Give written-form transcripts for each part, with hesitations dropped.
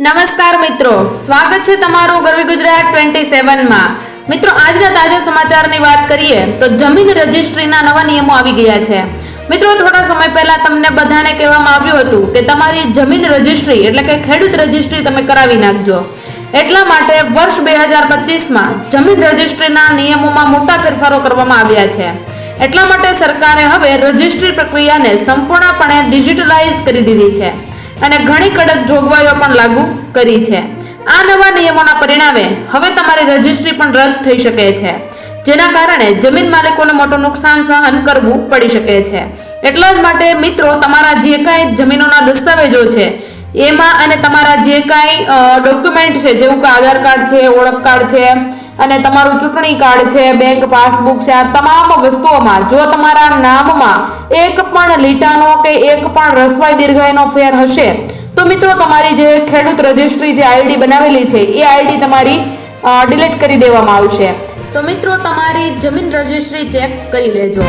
નમસ્કાર મિત્રો, સ્વાગત છે તમારું ગરવી ગુજરાત 27 માં। મિત્રો, આજના તાજા સમાચારની વાત કરીએ તો જમીન રજિસ્ટ્રીના નવા નિયમો આવી ગયા છે। મિત્રો, થોડા સમય પહેલા તમને બધાને કહેવામાં આવ્યું હતું કે તમારી જમીન રજિસ્ટ્રી એટલે કે ખેડૂત રજિસ્ટ્રી તમે કરાવી નાખજો। એટલા માટે વર્ષ 2025માં જમીન રજિસ્ટ્રીના નિયમોમાં મોટા ફેરફારો કરવામાં આવ્યા છે। એટલા માટે સરકારે હવે રજિસ્ટ્રી પ્રક્રિયાને સંપૂર્ણપણે ડિજિટલાઇઝ કરી દીધી છે અને ઘણી કડક જોગવાઈઓ પણ લાગુ કરી છે। આ નવા નિયમોના પરિણામે હવે તમારી રજિસ્ટ્રી પણ રદ થઈ શકે છે, જેના કારણે જમીન માલિકોને મોટું નુકસાન સહન કરવું પડી શકે છે। એટલા જ માટે મિત્રો, તમારા જે કાંઈ જમીનોના દસ્તાવેજો છે એમાં અને તમારા જે કાંઈ ડોક્યુમેન્ટ છે, જેવું કે આધાર કાર્ડ છે, ઓળખ કાર્ડ છે અને તમારું ચૂંટણી કાર્ડ છે, બેંક પાસબુક છે, આ તમામ વસ્તુઓમાં જો તમારા નામમાં એક પણ લીટાનો કે એક પણ રસવાઈ દીર્ઘાઈનો ફેર હશે તો મિત્રો તમારી જે ખેડૂત રજિસ્ટ્રી જે આઈડી બનાવેલી છે એ આઈડી તમારી ડિલીટ કરી દેવામાં આવશે। તો મિત્રો, તમારી જમીન રજિસ્ટ્રી ચેક કરી લેજો।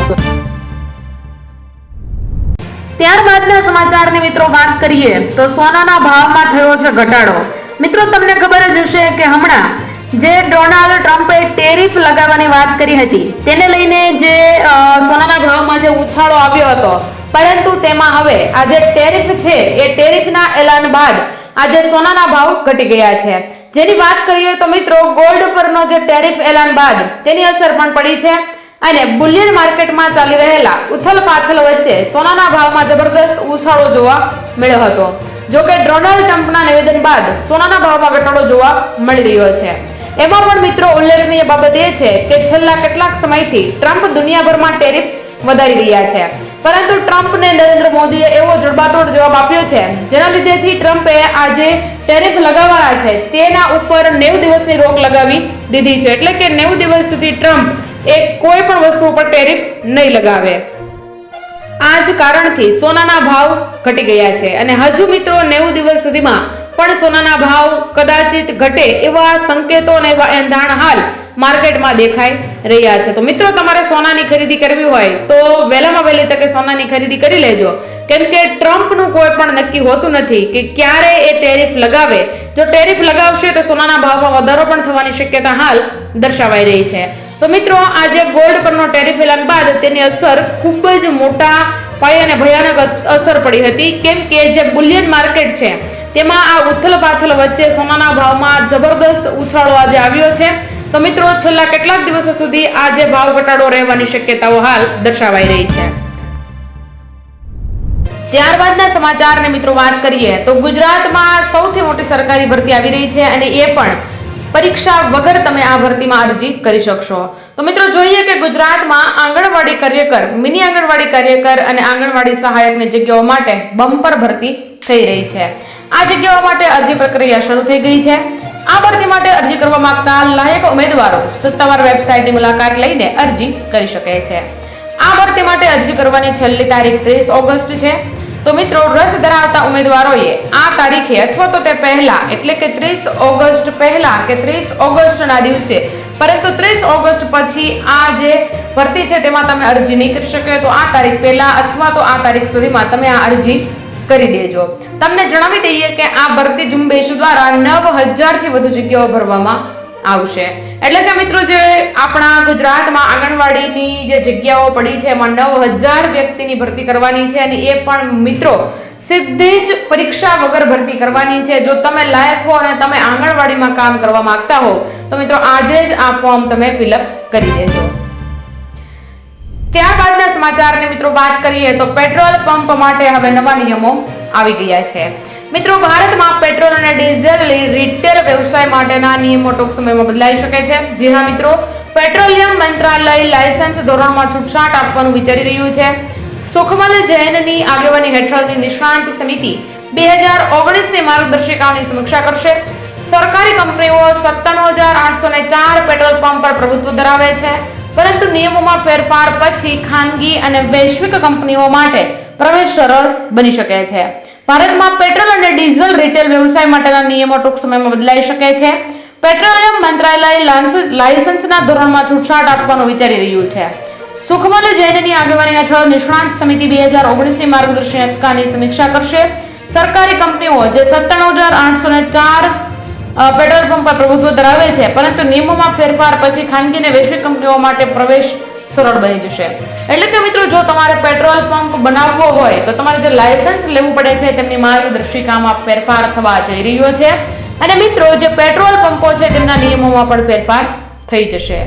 ત્યારબાદના સમાચારની મિત્રો વાત કરીએ તો સોનાના ભાવમાં થયો છે ઘટાડો। મિત્રો, તમને ખબર જ હશે કે હમણાં જે ડોનાલ્ડ ટ્રમ્પે ટેરિફ લગાવવાની વાત કરી હતી તેને લઈને જે સોનાના ભાવમાં જે ઉછાળો આવ્યો હતો, પરંતુ તેમાં હવે આ જે ટેરિફ છે એ ટેરિફના એલાન બાદ આજે સોનાના ભાવ ઘટી ગયા છે। જેની વાત કરીએ તો મિત્રો, ગોલ્ડ પરનો જે ટેરિફ એલાન બાદ તેની અસર પણ પડી છે અને બુલિયન માર્કેટમાં ચાલી રહેલા ઉથલપાથલ વચ્ચે સોનાના ભાવમાં જબરદસ્ત ઉછાળો જોવા મળ્યો હતો। જો કે ડોનાલ્ડ ટ્રમ્પના નિવેદન બાદ સોનાના ભાવમાં ઘટાડો જોવા મળી રહ્યો છે। એમાં પણ મિત્રો ઉલ્લેખનીય બાબત એ છે કે છેલ્લા કેટલાક સમયથી ટ્રમ્પ દુનિયાભરમાં ટેરિફ વધારી રહ્યા છે, પરંતુ ટ્રમ્પને નરેન્દ્ર મોદીએ એવો જડબાતોડ જવાબ આપ્યો છે જેના લીધેથી ટ્રમ્પે આજે ટેરિફ લગાવવાના છે તેના ઉપર 90 દિવસની રોક લગાવી દીધી છે। એટલે કે 90 દિવસ સુધી ટ્રમ્પ કોઈ પણ વસ્તુ ઉપર ટેરિફ નહીં લગાવે। આ જ કારણથી સોનાના ભાવ ઘટી ગયા છે અને હજુ મિત્રો 90 દિવસ સુધીમાં પણ સોનાના ભાવ કદાચિત ઘટે એવા સંકેતો અને એવા એંધાણ હાલ માર્કેટમાં દેખાઈ રહ્યા છે। તો મિત્રો, તમારે સોનાની ખરીદી કરવી હોય તો વહેલામાં વહેલી તકે સોનાની ખરીદી કરી લેજો, કેમ કે ટ્રમ્પનું કોઈ પણ નક્કી હોતું નથી કે ક્યારે એ ટેરિફ લગાવે। જો ટેરિફ લગાવશે તો સોનાના ભાવમાં વધારો પણ થવાની શક્યતા હાલ દર્શાવાઈ રહી છે। તો મિત્રો, આજે ગોલ્ડ પરનો ટેરિફ એલાન બાદ તેની અસર ખૂબ જ મોટા પાયે અને ભયાનક અસર પડી હતી, કેમ કે જે બુલિયન માર્કેટ છે તેમાં આ ઉથલપાથલ વચ્ચે સોનાના ભાવમાં જબરદસ્ત ઉછાળો આજે આવ્યો છે। તો મિત્રો, છેલ્લા કેટલાક દિવસો સુધી આજે ભાવ ઘટાડો રહેવાની શક્યતાઓ હાલ દર્શાવાઈ રહી છે। ત્યારબાદના સમાચારની મિત્રો વાત કરીએ તો ગુજરાતમાં સૌથી મોટી સરકારી ભરતી આવી રહી છે અને એ પણ પરીક્ષા વગર તમે આ ભરતીમાં અરજી કરી શકશો। તો મિત્રો, જોઈએ કે ગુજરાતમાં આંગણવાડી કાર્યકર, મિની આંગણવાડી કાર્યકર અને આંગણવાડી સહાયકની જગ્યાઓ માટે બમ્પર ભરતી થઈ રહી છે। આ જગ્યાઓ માટે અરજી પ્રક્રિયા શરૂ થઈ ગઈ છે। આ ભરતી માટે અરજી કરવા માંગતા લાયક ઉમેદવારો સત્તાવાર વેબસાઇટની મુલાકાત લઈને અરજી કરી શકે છે। આ ભરતી માટે અરજી કરવાની છેલ્લી તારીખ 30 ઓગસ્ટ છે। તો મિત્રો, રસ ધરાવતા ઉમેદવારોએ આ તારીખે અથવા તો તે પહેલા એટલે કે 30 ઓગસ્ટ પહેલા કે 30 ઓગસ્ટના દિવસે, પરંતુ 30 ઓગસ્ટ પછી આ જે ભરતી છે તેમાં તમે અરજી નહીં કરી શકે તો આ તારીખ પહેલા અથવા તો આ તારીખ સુધીમાં તમે આ અરજી કરી દેજો। તમને જણાવી દઈએ કે આ ભરતી ઝુંબેશ દ્વારા 9000 થી વધુ જગ્યાઓ ભરવામાં આવશે। એટલે કે મિત્રો, જે આપણા ગુજરાતમાં આંગણવાડીની જે જગ્યાઓ પડી છે એમાં 9000 વ્યક્તિની ભરતી કરવાની છે અને એ પણ મિત્રો સીધી જ પરીક્ષા વગર ભરતી કરવાની છે। જો તમે લાયક હો અને તમે આંગણવાડીમાં કામ કરવા માંગતા હો તો મિત્રો આજે જ આ ફોર્મ તમે ફિલઅપ કરી દેજો। ત્યારબાદના સમાચારની મિત્રો વાત કરીએ તો પેટ્રોલ પંપ માટે હવે નવા નિયમો આવી ગયા છે। મિત્રો, ભારતમાં પેટ્રોલ અને ડીઝલ રિટેલ વ્યવસાય માટેના નિયમો ટૂંક સમયમાં બદલાઈ શકે છે। જી હા મિત્રો, પેટ્રોલિયમ મંત્રાલય લાયસન્સ ધોરણમાં છૂટછાટ આપવાનું વિચારી રહ્યું છે। સુખમલ જૈનની આગેવાની હેઠળની નિષ્ણાંત સમિતિ 2019ની માર્ગદર્શિકાઓની સમીક્ષા કરશે। સરકારી કંપનીઓ 97804 પેટ્રોલ પંપ પર પ્રભુત્વ ધરાવે છે, પરંતુ નિયમોમાં ફેરફાર પછી ખાનગી અને વૈશ્વિક કંપનીઓ માટે પ્રવેશ સરળ બની શકે છે। ભારતમાં પેટ્રોલ અને ડીઝલ રિટેલ વ્યવસાય માટેના નિયમો ટૂંક સમયમાં બદલાઈ શકે છે। પેટ્રોલિયમ મંત્રાલય લાયસન્સના ધોરણમાં છૂટછાટ આપવાનું વિચારી રહ્યું છે। સુખમલ જૈનની આગેવાની હેઠળ નિષ્ણાંત સમિતિ 2019ની માર્ગદર્શિકાની સમીક્ષા કરશે। સરકારી કંપનીઓ જે 97,804 પેટ્રોલ પંપ પર પ્રભુત્વ ધરાવે છે, પરંતુ નિયમોમાં ફેરફાર પછી ખાનગી અને વૈશ્વિક કંપનીઓ માટે પ્રવેશ સરળ બની જશે. એટલે કે મિત્રો, જો તમારે પેટ્રોલ પંપ બનાવવો હોય તો તમારે જે લાયસન્સ લેવું પડે છે તેમની માર્ગદર્શિકામાં ફેરફાર થવા જઈ રહ્યો છે. અને મિત્રો, જે પેટ્રોલ પંપો છે તેમના નિયમોમાં પણ ફેરફાર થઈ જશે.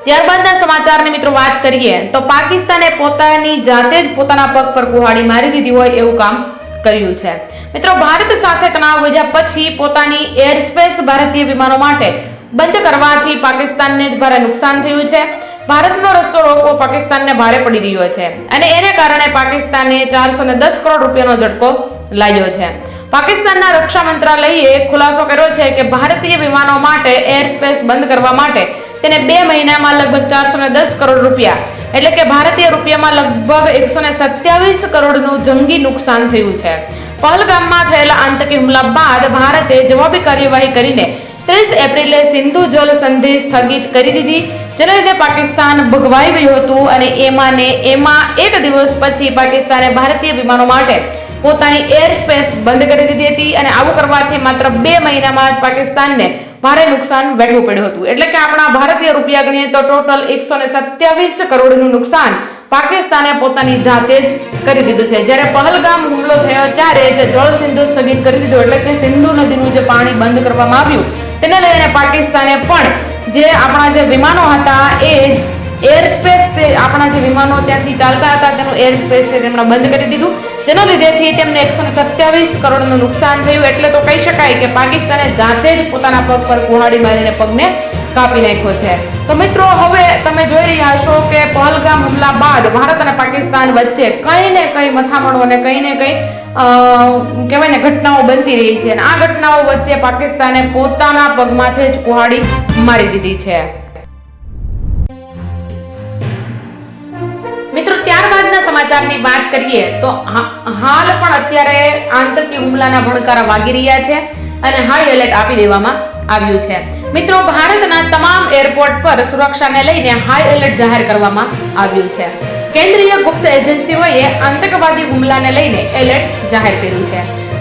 ત્યારબાદના સમાચારની મિત્રો વાત કરીએ તો પાકિસ્તાને પોતાની જાતે જ પોતાના પગ પર કુહાડી મારી દીધી હોય એવું કામ કર્યું છે. મિત્રો, ભારત સાથે તણાવ વધ્યા પછી પોતાની એરસ્પેસ ભારતીય વિમાનો માટે બંધ કરવાથી પાકિસ્તાનને જ ભારે નુકસાન થયું છે. ભારતનો રસ્તો રોકવો પાકિસ્તાનને ભારે પડી રહ્યો છે અને એને કારણે પાકિસ્તાને 410 કરોડ રૂપિયાનો ઝટકો લાગ્યો છે. પાકિસ્તાનના રક્ષા મંત્રાલયે ખુલાસો કર્યો છે કે ભારતીય વિમાનો માટે એરસ્પેસ બંધ કરવા માટે તેને 2 મહિનામાં લગભગ 410 કરોડ રૂપિયા એટલે કે ભારતીય રૂપિયામાં લગભગ 127 કરોડનું જંગી નુકસાન થયું છે. પહલગામમાં થયેલા આતંકી હુમલા બાદ ભારતે જવાબી કાર્યવાહી કરીને 30 એપ્રિલે સિંધુ જળ સંધિ સ્થગિત કરી દીધી, જેના લીધે પાકિસ્તાન ભગવાઈ ગયું હતું અને એમાં એક દિવસ પછી પાકિસ્તાને ભારતીય વિમાનો માટે પોતાની એર સ્પેસ બંધ કરી દીધી હતી અને આવું કરવાથી માત્ર 2 મહિનામાં જ પાકિસ્તાનને ભારે નુકસાન વેઠવું પડ્યું હતું. એટલે કે આપણા ભારતીય રૂપિયા ગણીએ તો ટોટલ 127 કરોડનું નુકસાન પાકિસ્તાને પોતાની જાતે જ કરી દીધું છે. જ્યારે પહલગામ હુમલો થયો ત્યારે જે જળ સિંધુ સ્થગિત કરી દીધું એટલે કે સિંધુ નદીનું જે પાણી બંધ કરવામાં આવ્યું તેને લઈને પાકિસ્તાને પણ જે આપણા જે વિમાનો હતા એ એર સ્પેસ આપણા જે વિમાનો ત્યાંથી ચાલતા હતા તેનું એર સ્પેસ છે તેમણે બંધ કરી દીધું, જેના લીધેથી તેમને 127 કરોડનું નુકસાન થયું. એટલે તો કહી શકાય કે પાકિસ્તાને જાતે જ પોતાના પગ પર કુહાડી મારીને પગને કાપી નાખ્યો છે. તો મિત્રો, હવે તમે જોઈ રહ્યા છો કે પહલગામ હુમલા બાદ ભારત અને પાકિસ્તાન વચ્ચે કઈ ને કઈ મથામણો અને કઈ ને કઈ કહેવાય ને ઘટનાઓ બનતી રહી છે અને આ ઘટનાઓ વચ્ચે પાકિસ્તાને પોતાના પગમાંથી જ કુહાડી મારી દીધી છે. મિત્રો, ત્યારબાદના સમાચારની વાત કરીએ તો હાલ પણ અત્યારે આતંકી હુમલાના ભણકારા વાગી રહ્યા છે અને હાઈ એલર્ટ આપી દેવામાં આવ્યું છે. મિત્રો, ભારતના તમામ એરપોર્ટ પર સુરક્ષાને લઈને હાઈ એલર્ટ જાહેર કરવામાં આવ્યું છે. કેન્દ્રીય ગુપ્ત એજન્સીઓએ આતંકવાદી હુમલાને લઈને એલર્ટ જાહેર કર્યું છે.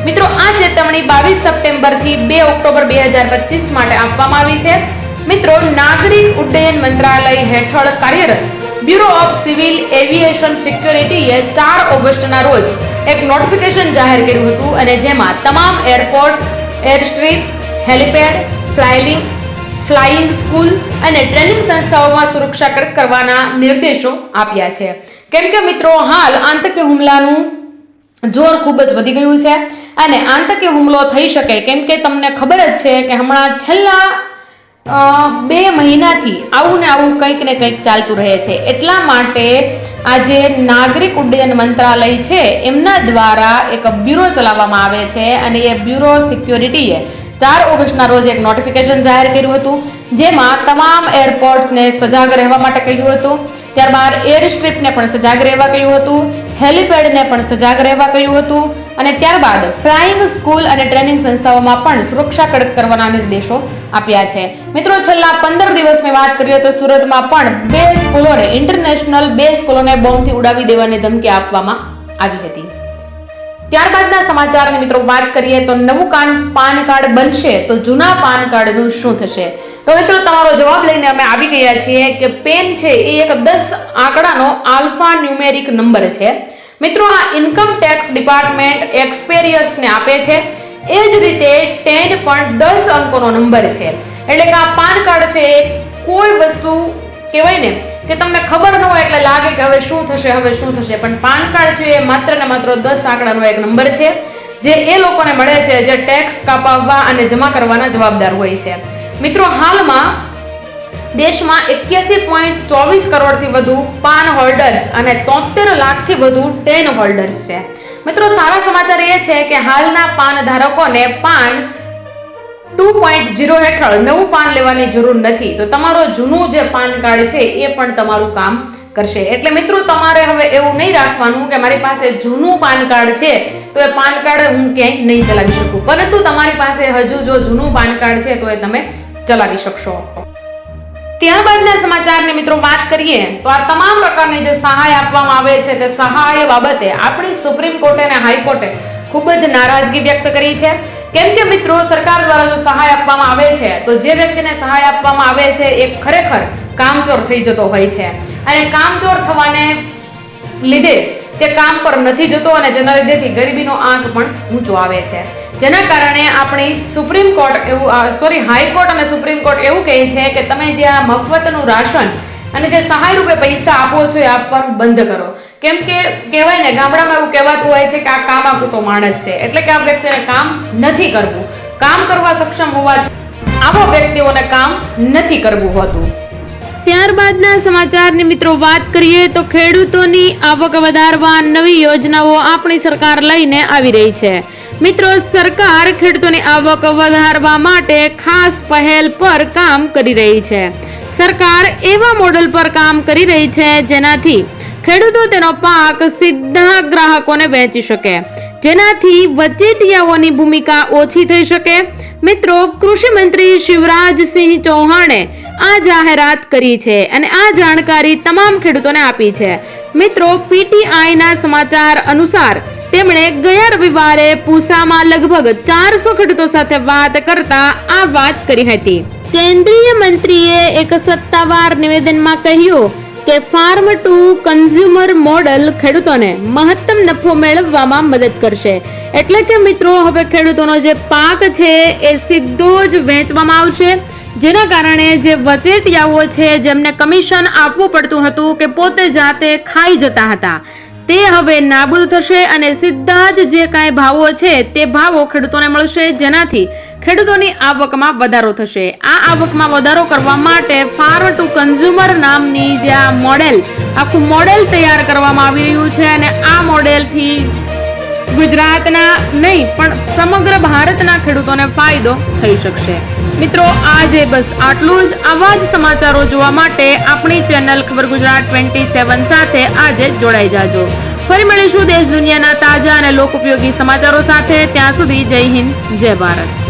મિત્રો, આ ચેતવણી 22 સપ્ટેમ્બરથી 2 ઓક્ટોબર 2025 માટે આપવામાં આવી છે. મિત્રો, નાગરિક ઉડ્ડયન મંત્રાલય હેઠળ કાર્યરત બ્યુરો ઓફ સિવિલ એવિએશન સિક્યોરિટીએ 4 ઓગસ્ટના રોજ એક નોટિફિકેશન જાહેર કર્યું હતું અને જેમાં તમામ airports, airstrip, helipad, flying school અને ટ્રેનિંગ સંસ્થાઓમાં સુરક્ષા કડક કરવાના નિર્દેશો આપ્યા છે. કેમ કે મિત્રો, હાલ આતંકી હુમલાનું જોર ખૂબ જ વધી ગયું છે અને આતંકી હુમલો થઈ શકે કેમ કે તમને ખબર જ છે કે હમણાં છેલ્લા 2 મહિનાથી આવું ને આવું કંઈક ને કંઈક ચાલતું રહે છે. એટલા માટે આજે નાગરિક ઉડ્ડયન મંત્રાલય છે એમના દ્વારા એક બ્યુરો ચલાવવામાં આવે છે અને એ બ્યુરો સિક્યોરિટીએ 4 ઓગસ્ટના રોજ એક નોટિફિકેશન જાહેર કર્યું હતું, જેમાં તમામ એરપોર્ટ્સને સજાગ રહેવા માટે કહ્યું હતું. ત્યારબાદ એર સ્ટ્રીપને પણ સજાગ રહેવા કહ્યું હતું, હેલિપેડને પણ સજાગ રહેવા કહ્યું હતું અને ત્યારબાદ ફ્લાઇંગ સ્કૂલ અને ટ્રેનિંગ સંસ્થાઓમાં પણ સુરક્ષા કડક કરવાના નિર્દેશો આપ્યા છે. મિત્રો, છેલ્લા 15 દિવસની વાત કરીએ તો સુરતમાં પણ 2 સ્કૂલોને ઇન્ટરનેશનલ 2 સ્કૂલોને બોમ્બથી ઉડાવી દેવાની ધમકી આપવામાં આવી હતી. ત્યારબાદના સમાચારની મિત્રો વાત કરીએ તો નવું પાન કાર્ડ બનશે તો જૂના પાન કાર્ડનું શું થશે? તો મિત્રો, તમારો જવાબ લઈને અમે આવી ગયા છીએ કે પેન છે એ એક 10 આંકડાનો આલ્ફા ન્યુમેરિક નંબર છે. મિત્રો, આ ઇન્કમ ટેક્સ ડિપાર્ટમેન્ટ એક્સપેરિયન્સને આપે છે. એ જ રીતે 10 પણ 10 અંકોનો નંબર છે. એટલે કે આ પાન કાર્ડ છે એ કોઈ વસ્તુ કહેવાય ને કે તમને ખબર ન હોય એટલે લાગે કે હવે શું થશે, પણ પાન કાર્ડ છે એ માત્ર ને માત્ર 10 આંકડાનો એક નંબર છે જે એ લોકોને મળે છે જે ટેક્સ કાપવા અને જમા કરવાના જવાબદાર હોય છે. મિત્રો, હાલમાં દેશમાં 81.24 કરોડથી વધુ પાન હોલ્ડર્સ અને 73 લાખથી વધુ ટેન હોલ્ડર્સ છે. મિત્રો, સારા સમાચાર એ છે કે હાલના પાન ધારકોને પાન 2.0 હેઠળ નવું પાન લેવાની જરૂર નથી. તો તમારું જૂનું જે પાન કાર્ડ છે એ પણ તમારું કામ કરશે. એટલે મિત્રો, તમારે હવે એવું નહીં રાખવાનું કે મારી પાસે જૂનું પાન કાર્ડ છે તો એ પાન કાર્ડ હું ક્યાંય નહીં ચલાવી શકું, પરંતુ તમારી પાસે હજુ જો જૂનું પાન કાર્ડ છે તો એ તમે ચલાવી શકશો. ત્યારબાદના સમાચારની મિત્રો વાત કરીએ તો આ તમામ પ્રકારની જે સહાય આપવામાં આવે છે તે સહાય બાબતે આપણી સુપ્રીમ કોર્ટે અને હાઈકોર્ટે ખૂબ જ નારાજગી વ્યક્ત કરી છે. કેમ કે મિત્રો, સરકાર દ્વારા જો સહાય આપવામાં આવે છે તો જે વ્યક્તિને સહાય આપવામાં આવે છે એ ખરેખર કામચોર થઈ જતો હોય છે, અને કામચોર થવાને લીધે તે કામ પર નથી જતો, અને જેના લીધેથી ગરીબીનો આંક પણ ઊંચો આવે છે. જેના કારણે આપણી સુપ્રીમ કોર્ટ હાઈકોર્ટ અને સુપ્રીમ કોર્ટ એવું કહે છે કે તમે જે આ મફતનું રાશન અને જે સહાય રૂપે પૈસા આપો છો એ આપવાનું બંધ કરો. કેમ કે કહેવાય ને, ગામડામાં એવું કહેવાતું હોય છે કે આ કામાકૂટો માણસ છે, એટલે કે આ વ્યક્તિને કામ નથી કરવું. કામ કરવા સક્ષમ હોવા આવા વ્યક્તિઓને કામ નથી કરવું હોતું. ત્યારબાદના સમાચારની મિત્રો વાત કરીએ તો ખેડૂતોની આવક વધારવા નવી યોજનાઓ આપણી સરકાર લઈને આવી રહી છે. મિત્રો, સરકાર ખેડૂતોની આવક વધારવા માટે ખાસ પહેલ પર કામ કરી રહી છે. સરકાર એવા મોડેલ પર કામ કરી રહી છે જેનાથી ખેડૂતો તેનો પાક સીધા ગ્રાહકોને વેચી શકે, જેનાથી વચેટિયાઓની ભૂમિકા ઓછી થઈ શકે. મિત્રો, કૃષિ મંત્રી શિવરાજસિંહ ચૌહાણે આ જાહેરાત કરી છે અને આ જાણકારી તમામ ખેડૂતોને આપી છે. મિત્રો, પીટીઆઈના સમાચાર અનુસાર તેમણે ગયા રવિવારે પૂસામાં લગભગ 400 ખેડૂતો સાથે વાત કરતા આ વાત કરી હતી. કેન્દ્રીય મંત્રીએ એક સત્તાવાર નિવેદનમાં કહ્યું કે ફાર્મ ટુ કન્ઝ્યુમર મોડલ ખેડૂતોને મહત્તમ નફો મેળવવામાં મદદ કરશે. એટલે કે મિત્રો, હવે ખેડૂતોનો જે પાક છે એ સીધો જ વેચવામાં આવશે, જેના કારણે જે વચેટિયાઓ છે જેમને કમિશન આપવું પડતું હતું કે પોતે જાતે ખાઈ જતા હતા, તે હવે નાબૂદ થશે અને સીધા જ જે કાંઈ ભાવો છે તે ભાવો ખેડૂતોને મળશે, જેનાથી ખેડૂતોની આવકમાં વધારો થશે. આ આવકમાં વધારો કરવા માટે ફાર્મ ટુ કન્ઝ્યુમર નામની જે આ આખું મોડેલ તૈયાર કરવામાં આવી રહ્યું છે, અને આ મોડેલથી ગુજરાતના નહીં પણ સમગ્ર ભારતના ખેડૂતોને ફાયદો થઈ શકશે. મિત્રો, આજે બસ આટલું જ. આવા જ સમાચારો જોવા માટે આપણી ચેનલ ખબર ગુજરાત 27 સાથે આજે જોડાઈ જાજો. ફરી મળીશું દેશ દુનિયાના તાજા અને લોકોપયોગી સમાચારો સાથે. ત્યાં સુધી જય હિન્દ, જય ભારત.